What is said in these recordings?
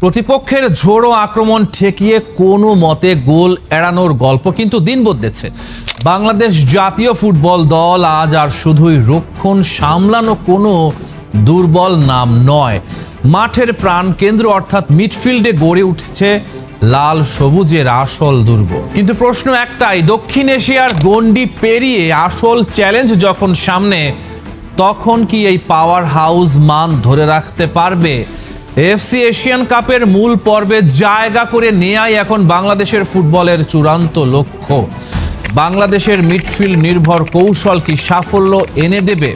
প্রতিপক্ষের ঝোড়ো আক্রমণ ঠেকিয়ে কোনো মতে গোল এড়ানোর গল্প কিন্তু দিন বদলেছে। বাংলাদেশ জাতীয় ফুটবল দল আজ আর শুধুই রক্ষণ সামলানো কোনো দুর্বল নাম নয়, মাঠের প্রাণ কেন্দ্র অর্থাৎ মিডফিল্ডে গড়ে উঠছে লাল সবুজের আসল দুর্গ। কিন্তু প্রশ্ন একটাই, দক্ষিণ এশিয়ার গণ্ডি পেরিয়ে আসল চ্যালেঞ্জ যখন সামনে, তখন কি এই পাওয়ার হাউস মান ধরে রাখতে পারবে? এফসি এশিয়ান কাপের মূল পর্বে জায়গা করে নেয়াই এখন বাংলাদেশের ফুটবলের চূড়ান্ত লক্ষ্য। বাংলাদেশের মিডফিল্ড নির্ভর কৌশল কি সাফল্য এনে দেবে?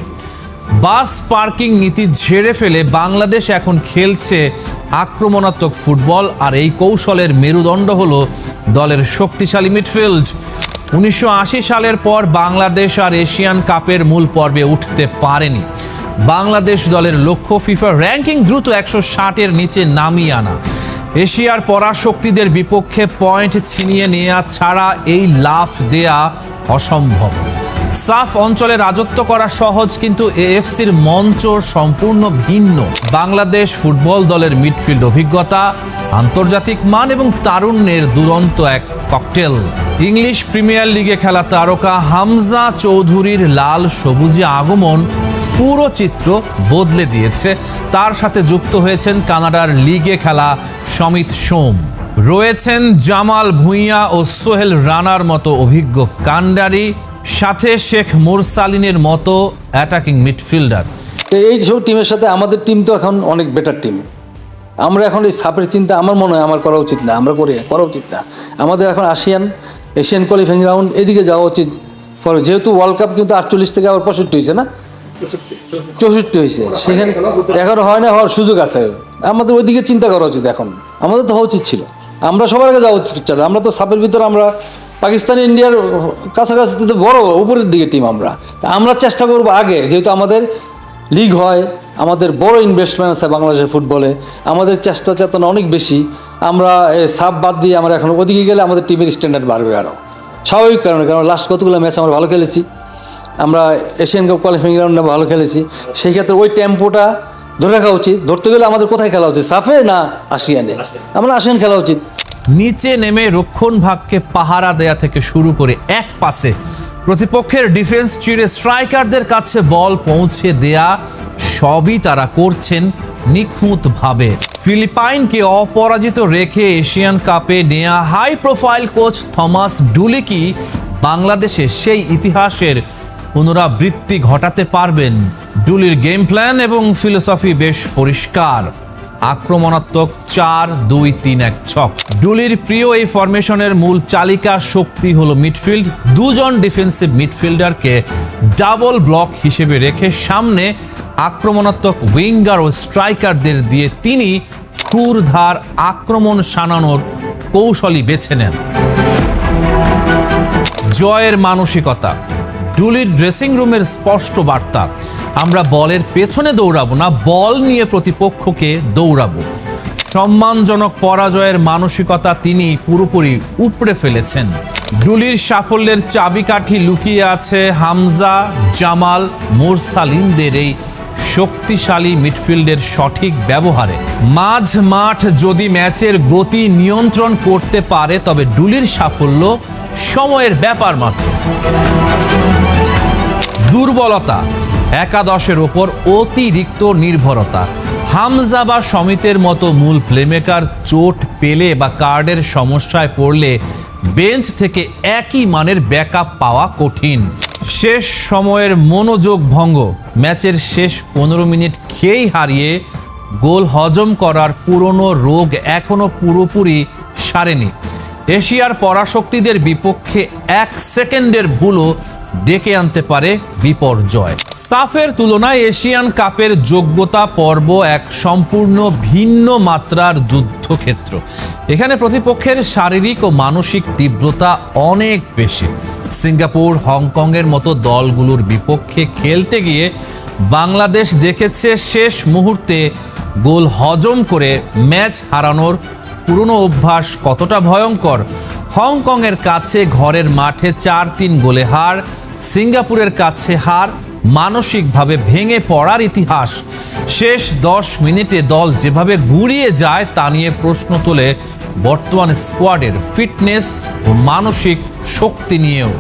বাস পার্কিং নীতি ঝেড়ে ফেলে বাংলাদেশ এখন খেলছে আক্রমণাত্মক ফুটবল, আর এই কৌশলের মেরুদণ্ড হলো দলের শক্তিশালী মিডফিল্ড। 1980 সালের পর বাংলাদেশ আর এশিয়ান কাপের মূল পর্বে উঠতে পারেনি। বাংলাদেশ দলের লক্ষ্য ফিফা র্যাঙ্কিং দ্রুত 160-এর নিচে নামিয়ে আনা। এশিয়ার পরাশক্তিদের বিপক্ষে পয়েন্ট ছিনিয়ে নেওয়া ছাড়া এই লাফ দেয়া অসম্ভব। সাফ অঞ্চলে রাজত্ব করা সহজ, কিন্তু এএফসির মঞ্চ সম্পূর্ণ ভিন্ন। বাংলাদেশ ফুটবল দলের মিডফিল্ড অভিজ্ঞতা, আন্তর্জাতিক মান এবং তারুণ্যের দুরন্ত এক ককটেল। ইংলিশ প্রিমিয়ার লিগে খেলা তারকা হামজা চৌধুরীর লাল সবুজে আগমন পুরো চিত্র বদলে দিয়েছে। তার সাথে যুক্ত হয়েছেন কানাডার লিগে খেলা সমিত সোম, রয়েছেন জামাল ভুঁইয়া ও সোহেল রানার মতো অভিজ্ঞ কান্ডারি, সাথে শেখ মোরসালিনের মতো অ্যাটাকিং মিডফিল্ডার। এই সব টিমের সাথে আমাদের টিম তো এখন অনেক বেটার টিম। আমরা এখন এই সাপের চিন্তা আমার মনে হয় আমার করা উচিত না, আমরা করা উচিত না। আমাদের এখন এশিয়ান কোয়ালিফাইং রাউন্ড এদিকে যাওয়া উচিত। যেহেতু ওয়ার্ল্ড কাপ কিন্তু 48 থেকে আবার 65 হয়েছে না, 64 হয়েছে, সেখানে এখন হয় না, হওয়ার সুযোগ আছে। আমাদের ওইদিকে চিন্তা করা উচিত। এখন আমাদের তো হওয়া উচিত ছিল, আমরা সবার আগে যাওয়া উচিত। আমরা তো সাপের ভিতরে আমরা পাকিস্তান ইন্ডিয়ার কাছাকাছি বড় উপরের দিকে টিম। আমরা চেষ্টা করবো আগে, যেহেতু আমাদের লিগ হয়, আমাদের বড় ইনভেস্টমেন্ট আছে বাংলাদেশের ফুটবলে, আমাদের চেষ্টা চেতনা অনেক বেশি। আমরা সাপ বাদ দিয়ে আমরা এখন ওদিকে গেলে আমাদের টিমের স্ট্যান্ডার্ড বাড়বে আরও, স্বাভাবিক কারণে। কারণ লাস্ট কতগুলো ম্যাচ আমরা ভালো খেলেছি, আমরা এশিয়ান কাপ কোয়ালিফাইং রাউন্ডে ভালো খেলেছি। সেই ক্ষেত্রে ওই টেম্পোটা ধরে রাখা উচিত। ধরতে গেলে আমাদের কোথায় খেলা উচিত, সাফে না আসিয়ানে? আমরা আসিয়ান খেলা উচিত। নিচে নেমে রক্ষণ ভাগকে পাহারা দেয়া থেকে শুরু করে এক পাসে প্রতিপক্ষের ডিফেন্স চিরে স্ট্রাইকারদের কাছে বল পৌঁছে দেয়া, সবই তারা করছেন নিখুঁতভাবে। ফিলিপাইনকে অপরাজিত রেখে এশিয়ান কাপে নেয়া হাই প্রোফাইল কোচ থমাস ডুলি কি বাংলাদেশে সেই ইতিহাসের পুনরাবৃত্তি ঘটাতে পারবেন? ডুলির গেম প্ল্যান এবং ফিলোসফি বেশ পরিষ্কার, আক্রমণাত্মক 4-2-3-1 ছক। ডুলির প্রিয় এই ফরমেশনের মূল চালিকা শক্তি হলো মিডফিল্ড। দুজন ডিফেন্সিভ মিডফিল্ডারকে ডাবল ব্লক হিসেবে রেখে সামনে আক্রমণাত্মক উইঙ্গার ও স্ট্রাইকারদের দিয়ে তিনি ক্ষুরধার আক্রমণ শানানোর কৌশলই বেছে নেন। জয়ের মানসিকতা, ডুলির ড্রেসিং রুমের স্পষ্ট বার্তা, আমরা বলের পেছনে দৌড়াবো না, বল নিয়ে প্রতিপক্ষকে দৌড়াবো। সম্মানজনক পরাজয়ের মানসিকতা তিনি পুরোপুরি উপড়ে ফেলেছেন। ডুলির সাফল্যের চাবিকাঠি লুকিয়ে আছে হামজা, জামাল, মোরসালিনদের এই শক্তিশালী মিডফিল্ডের সঠিক ব্যবহারে। মাঝ মাঠ যদি ম্যাচের গতি নিয়ন্ত্রণ করতে পারে, তবে ডুলির সাফল্য সময়ের ব্যাপার মাত্র। দুর্বলতা, একাদশের ওপর অতিরিক্ত নির্ভরতা। হামজা বা সমিতের মতো মূল প্লেমেকার চোট পেলে বা কার্ডের সমস্যায় পড়লে বেঞ্চ থেকে একই মানের ব্যাকআপ পাওয়া কঠিন। শেষ সময়ের মনোযোগ ভঙ্গ, ম্যাচের শেষ 15 মিনিট খেয়েই হারিয়ে গোল হজম করার পুরনো রোগ এখনো পুরোপুরি সারেনি। এশিয়ার পরাশক্তিদের বিপক্ষে 1 সেকেন্ডের ভুলও ডেকে আনতে পারে বিপর্যয়। সাফের তুলনায় এশিয়ান কাপের যোগ্যতা পর্ব এক সম্পূর্ণ ভিন্ন মাত্রার যুদ্ধক্ষেত্র। এখানে প্রতিপক্ষের শারীরিক ও মানসিক তীব্রতা অনেক বেশি। সিঙ্গাপুর, হংকংয়ের মতো দলগুলোর বিপক্ষে খেলতে গিয়ে বাংলাদেশ দেখেছে শেষ মুহূর্তে গোল হজম করে ম্যাচ হারানোর পুরনো অভ্যাস কতটা ভয়ঙ্কর। হংকংয়ের কাছে ঘরের মাঠে 4-3 গোলে হার, সিঙ্গাপুরের কাছে হার, মানসিকভাবে ভেঙে পড়ার ইতিহাস। শেষ 10 মিনিটে দল যেভাবে গুড়িয়ে যায় তা নিয়ে প্রশ্ন তোলে বর্তমান স্কোয়াডের ফিটনেস ও মানসিক শক্তি নিয়েও।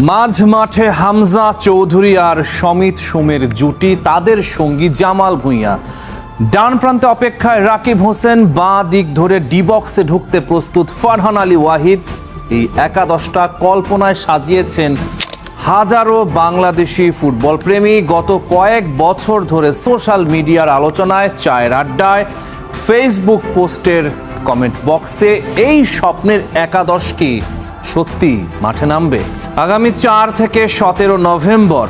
মাঝ মাঠে হামজা চৌধুরী আর সমিত সোমের জুটি, তাদের সঙ্গী জামাল ভুঁইয়া। ডান প্রান্তে অপেক্ষায় রাকিব হোসেন, বাঁ দিক ধরে ডি বক্সে ঢুকতে প্রস্তুত ফারহান আলী ওয়াহিদ। এই একাদশটা কল্পনায় সাজিয়েছেন হাজারো বাংলাদেশি ফুটবল প্রেমী। গত কয়েক বছর ধরে সোশ্যাল মিডিয়ার আলোচনায়, চায়ের আড্ডায়, ফেসবুক পোস্টের কমেন্ট বক্সে এই স্বপ্নের একাদশ কি সত্যি মাঠে নামবে? আগামী 4 থেকে 17 নভেম্বর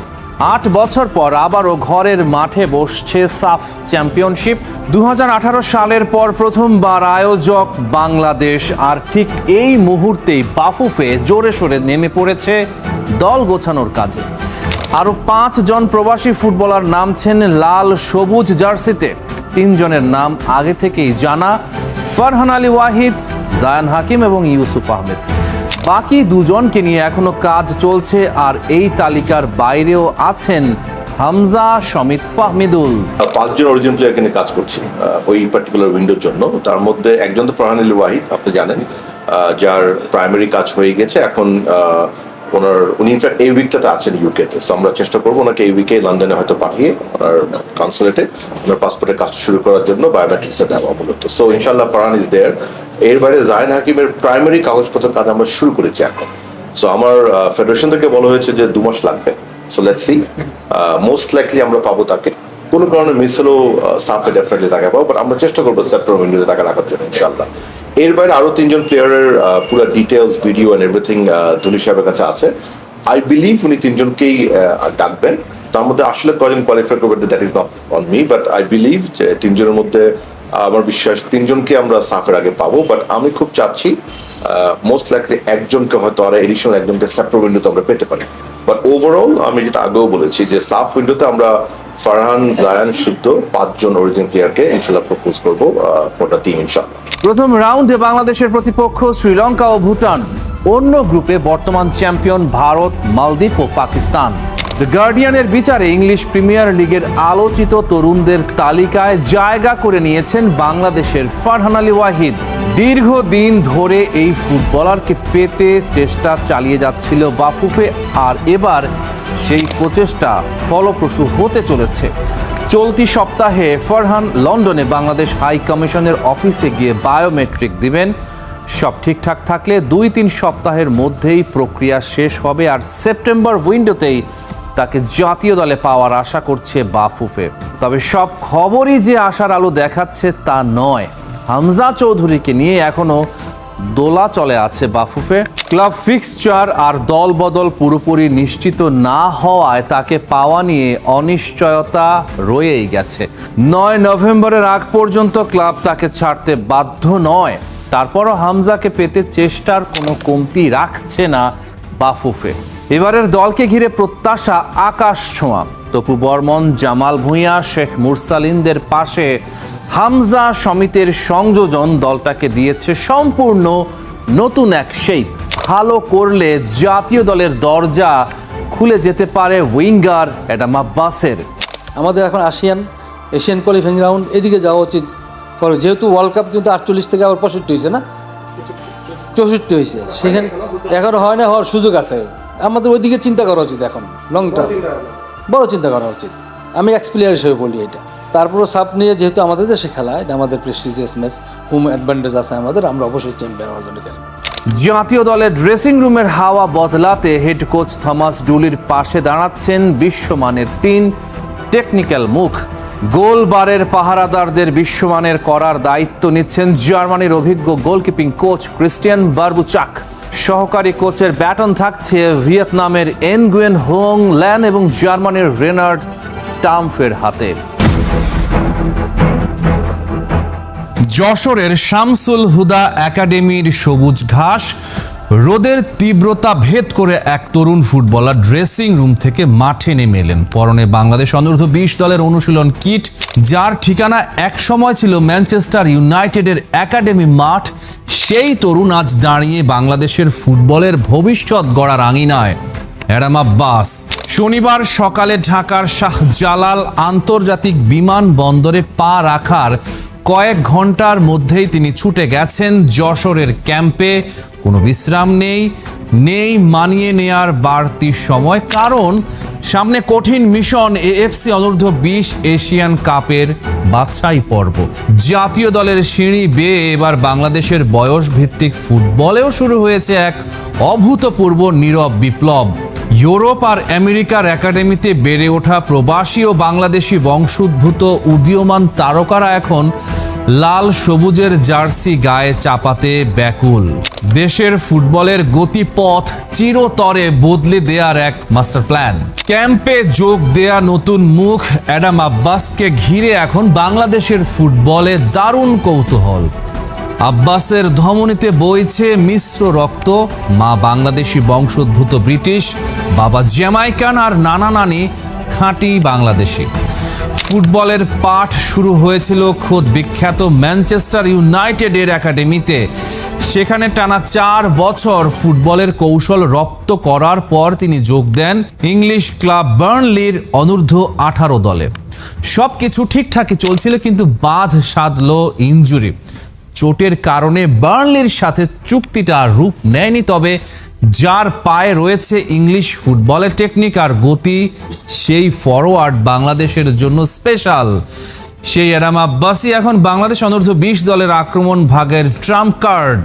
8 বছর পর আবারও ঘরের মাঠে বসছে সাফ চ্যাম্পিয়নশিপ। 2018 সালের পর প্রথমবার আয়োজক বাংলাদেশ, আর ঠিক এই মুহূর্তেই বাফুফে জোরে সোরে নেমে পড়েছে দল গোছানোর কাজে। আরও 5 জন প্রবাসী ফুটবলার নামছেন লাল সবুজ জার্সিতে। 3 জনের নাম আগে থেকেই জানা, ফারহান আলী ওয়াহিদ, জায়ান হাকিম এবং ইউসুফ আহমেদ। বাকি 2 জনকে নিয়ে এখনো কাজ চলছে, আর এই তালিকার বাইরেও আছেন হামজা, সমিত, ফাহমিদুল। 5 জন অরিজিনাল প্লেয়ারকে নিয়ে কাজ করছি ওই পার্টিকুলার উইন্ডোর জন্য। তার মধ্যে একজন তো ফারহান আলী ওয়াহিদ, আপনি জানেন, যার প্রাইমারি কাজ হয়ে গেছে। এখন উনি ইনফ্যাক্ট এই উইকটাতে আছেন ইউকেতে। সো আমরা চেষ্টা করবো ওনাকে এই উইকে লন্ডনে হয়তো পাঠিয়ে ওনার কনসুলেটে ওনার পাসপোর্টের কাজ শুরু করার জন্য বায়োমেট্রিক্সে দেওয়া মূলত। সো ইনশাল্লাহ ফারহান ইজ দেয়ার। এর বাইরে জায়ান হাকিমের প্রাইমারি কাগজপত্রের কাজ আমরা শুরু করেছি এখন। সো আমার ফেডারেশন থেকে বলা হয়েছে যে 2 মাস লাগবে। So let's see, most likely আমরা পাবো তাকে। কোনো কারণে মিস হলেও সাফে ডেফিনেটলি তাকে পাবো, বাট আমরা চেষ্টা করবো সেপ্টেম্বর উইন্ডোতে তাকে রাখার জন্য ইনশাল্লাহ। এর বাইরে আরো 3 জন প্লেয়ারের পুরো ডিটেলস, ভিডিও এন্ড এভরিথিং ধনী সাহেবের কাছে আছে। আই বিলিভ উনি 3 জনকেই ডাকবেন। তার মধ্যে আসলে কয়জন কোয়ালিফাই করবেন that is not on me, but I believe যে 3 জনের মধ্যে আমার বিশ্বাস 3 জনকে আমরা সাফের আগে পাবো। বাট আমি খুব চাচ্ছি মোস্ট লাইকলি একজনকে হয়তো আর এডিশনাল একজনকে সেপ্টেম্বর উইন্ডোতে আমরা পেতে পারি। বাট ওভারঅল আমি যেটা আগেও বলেছি যে সাফ উইন্ডোতে আমরা ফারহান, জায়ান, শুদ্ধ 5 জন অরিজিনাল প্লেয়ারকে ইনশাল্লাহ প্রপোজ করবো ফর দ্য টিম ইনশাল্লাহ। প্রথম রাউন্ডে বাংলাদেশের প্রতিপক্ষ শ্রীলঙ্কা ও ভুটান। অন্য গ্রুপে বর্তমান চ্যাম্পিয়ন ভারত, মালদ্বীপ ও পাকিস্তান। দ্য গার্ডিয়ানের বিচারে ইংলিশ প্রিমিয়ার লিগের আলোচিত তরুণদের তালিকায় জায়গা করে নিয়েছেন বাংলাদেশের ফারহান আলী ওয়াহিদ। দীর্ঘদিন ধরে এই ফুটবলারকে পেতে চেষ্টা চালিয়ে যাচ্ছিল বাফুফে, আর এবার সেই প্রচেষ্টা ফলপ্রসূ হতে চলেছে। চলতি সপ্তাহে ফারহান লন্ডনে বাংলাদেশ হাই কমিশনের অফিসে গিয়ে বায়োমেট্রিক দিবেন। সব ঠিকঠাক থাকলে 2-3 সপ্তাহের মধ্যেই প্রক্রিয়া শেষ হবে, আর সেপ্টেম্বর উইন্ডোতেই তাকে জাতীয় দলে পাওয়ার আশা করছে বাফুফে। তবে সব খবরই যে আশার আলো দেখাচ্ছে তা নয়। হামজা চৌধুরীকে নিয়ে এখনো দোলাচলে আছে বাফুফে। ক্লাব ফিক্সচার আর দল বদল পুরোপুরি নিশ্চিত না হওয়ায় তাকে পাওয়া নিয়ে অনিশ্চয়তা রয়েই গেছে। 9 নভেম্বরের আগ পর্যন্ত ক্লাব তাকে ছাড়তে বাধ্য নয়। তারপরও হামজাকে পেতে চেষ্টার কোনো কমতি রাখছে না বাফুফে। এবারের দলকে ঘিরে প্রত্যাশা আকাশ ছোঁয়া। তপু বর্মন, জামাল ভুঁইয়া, শেখ মুরসালিনদের পাশে হামজা, সমিতের সংযোজন দলটাকে দিয়েছে সম্পূর্ণ নতুন এক শেপ। ভালো করলে জাতীয় দলের দরজা খুলে যেতে পারে উইঙ্গার অ্যাডাম আব্বাসের। আমাদের এখন এশিয়ান কোয়ালিফাইং রাউন্ড এদিকে যাওয়া উচিত। যেহেতু ওয়ার্ল্ড কাপ কিন্তু 48 থেকে আবার 65 হয়েছে না, 64 হয়েছে, সেখানে এখনো হয় না, হওয়ার সুযোগ আছে। আমাদের ওইদিকে চিন্তা করা উচিত, এখন লং টার্ম বড় চিন্তা করা উচিত। আমি এক্স প্লেয়ার হিসেবে বলি এটা। তারপরও সাপ নিয়ে যেহেতু আমাদের দেশে খেলা, এটা আমাদের প্রেস্টিজিয়াস ম্যাচ, হোম অ্যাডভান্টেজ আছে আমাদের, আমরা অবশ্যই চ্যাম্পিয়ন হওয়ার জন্য খেলি। জাতীয় দলের ড্রেসিং রুমের হাওয়া বদলাতে হেড কোচ থমাস ডুলির পাশে দাঁড়াচ্ছেন বিশ্বমানের 3 টেকনিক্যাল মুখ। গোলবারের পাহারাদারদের বিশ্বমানের করার দায়িত্ব নিচ্ছেন জার্মানির অভিজ্ঞ গোলকিপিং কোচ ক্রিস্টিয়ান বারবুচাক। সহকারী কোচের ব্যাটন থাকছে ভিয়েতনামের এনগুয়েন হোং ল্যান এবং জার্মানির রেনার্ড স্টাম্ফের হাতে। যশোরের শামসুল হুদা একাডেমির সবুজ ঘাস, রোদের তীব্রতা ভেদ করে এক তরুণ ফুটবলার ড্রেসিং রুম থেকে মাঠে নেমে এলেন। পরনে বাংলাদেশ অনূর্ধ্ব 20 দলের অনুশীলন কিট, যার ঠিকানা এক সময় ছিল ম্যানচেস্টার ইউনাইটেডের একাডেমি মাঠ। সেই তরুণ আজ দাঁড়িয়ে বাংলাদেশের ফুটবলের ভবিষ্যৎ গড়ার আঙিনায়। অ্যাডাম আব্বাস। শনিবার সকালে ঢাকার শাহজালাল আন্তর্জাতিক বিমানবন্দরে পা রাখার কয়েক ঘন্টার মধ্যেই তিনি ছুটে গেছেন যশোরের ক্যাম্পে। কোনো বিশ্রাম নেই মানিয়ে নেয়ার বাড়তি সময়, কারণ সামনে কঠিন মিশন এএফসি অনূর্ধ্ব 20 এশিয়ান কাপের বাছাই পর্ব। জাতীয় দলের সিঁড়ি বেয়ে এবার বাংলাদেশের বয়স ভিত্তিক ফুটবলেও শুরু হয়েছে এক অভূতপূর্ব নীরব বিপ্লব। ইউরোপ আর আমেরিকার একাডেমিতে বেড়ে ওঠা প্রবাসী ও বাংলাদেশি বংশোদ্ভূত উদীয়মান তারকারা এখন লাল সবুজের জার্সি গায়ে চাপাতে ব্যাকুল। দেশের ফুটবলের গতিপথ চিরতরে বদলে দেয়ার এক মাস্টার প্ল্যান। ক্যাম্পে যোগ দেয়া নতুন মুখ অ্যাডাম আব্বাসকে ঘিরে এখন বাংলাদেশের ফুটবলে দারুণ কৌতূহল। আব্বাসের ধমনীতে বইছে মিশ্র রক্ত, মা বাংলাদেশি বংশোদ্ভূত ব্রিটিশ, বাবা জ্যামাইকান আর নানা নানি খাঁটি বাংলাদেশি। ফুটবলের পাঠ শুরু হয়েছিল খোদ বিখ্যাত ম্যানচেস্টার ইউনাইটেডের একাডেমিতে। সেখানে টানা 4 বছর ফুটবলের কৌশল রপ্ত করার পর তিনি যোগ দেন ইংলিশ ক্লাব বার্নলির অনূর্ধ্ব 18 দলে। সবকিছু ঠিকঠাকই চলছিল, কিন্তু বাঁধ সাধল ইনজুরি। চোটের কারণে বার্নলির সাথে চুক্তিটা রূপ নেয়নি। তবে যার পায়ে রয়েছে ইংলিশ ফুটবলের টেকনিক আর গতি, সেই ফরওয়ার্ড বাংলাদেশের জন্য স্পেশাল। সেই অ্যাডাম আব্বাসই এখন বাংলাদেশ অনূর্ধ্ব 20 দলের আক্রমণ ভাগের ট্রাম্প কার্ড।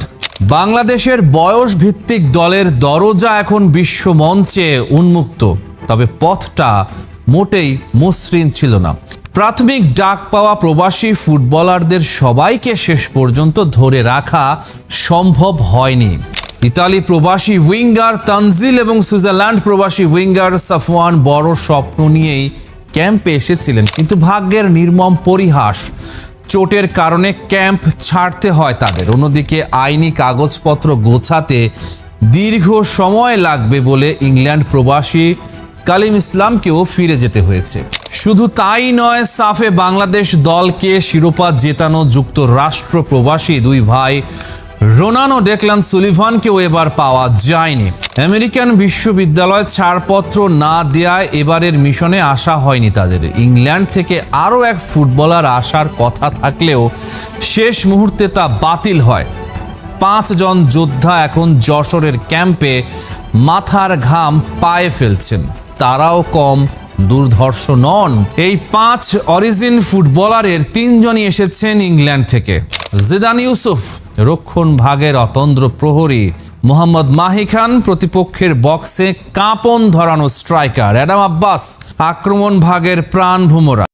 বাংলাদেশের বয়স ভিত্তিক দলের দরজা এখন বিশ্ব মঞ্চে উন্মুক্ত, তবে পথটা মোটেই মসৃণ ছিল না। প্রাথমিক ডাক পাওয়া প্রবাসী ফুটবলারদের সবাইকে শেষ পর্যন্ত ধরে রাখা সম্ভব হয়নি। ইতালি প্রবাসী উইঙ্গার তানজিল এবং সুইজারল্যান্ড প্রবাসী উইঙ্গার সাফওয়ান বড় স্বপ্ন নিয়েই ক্যাম্পে এসেছিলেন, কিন্তু ভাগ্যের নির্মম পরিহাস। চোটের কারণে ক্যাম্প ছাড়তে হয় তাদের। অন্যদিকে আইনি কাগজপত্র গোছাতে দীর্ঘ সময় লাগবে বলে ইংল্যান্ড প্রবাসী কালিম ইসলামকেও ফিরে যেতে হয়েছে। শুধু তাই নয়, সাফে বাংলাদেশ দলকে শিরোপা জেতানো যুক্তরাষ্ট্র প্রবাসী 2 ভাই রোনান ও ডেকলান সুলিভানকেও এবার পাওয়া যায়নি। আমেরিকান বিশ্ববিদ্যালয় ছাড়পত্র না দেয়ায় এবারের মিশনে আসা হয়নি তাদের। ইংল্যান্ড থেকে আরও এক ফুটবলার আসার কথা থাকলেও শেষ মুহূর্তে তা বাতিল হয়। 5 জন যোদ্ধা এখন যশোরের ক্যাম্পে মাথার ঘাম পায়ে ফেলছেন। তারাও কম দুর্ধর্ষ নন। এই 5 অরিজিন ফুটবলারের 3 জনই এসেছেন ইংল্যান্ড থেকে। জিদান ইউসুফ রক্ষণ ভাগের অতন্দ্র প্রহরী, মোহাম্মদ মাহি খান প্রতিপক্ষের বক্সে কাঁপন ধরানো স্ট্রাইকার, অ্যাডাম আব্বাস আক্রমণ ভাগের প্রাণ ভোমরা।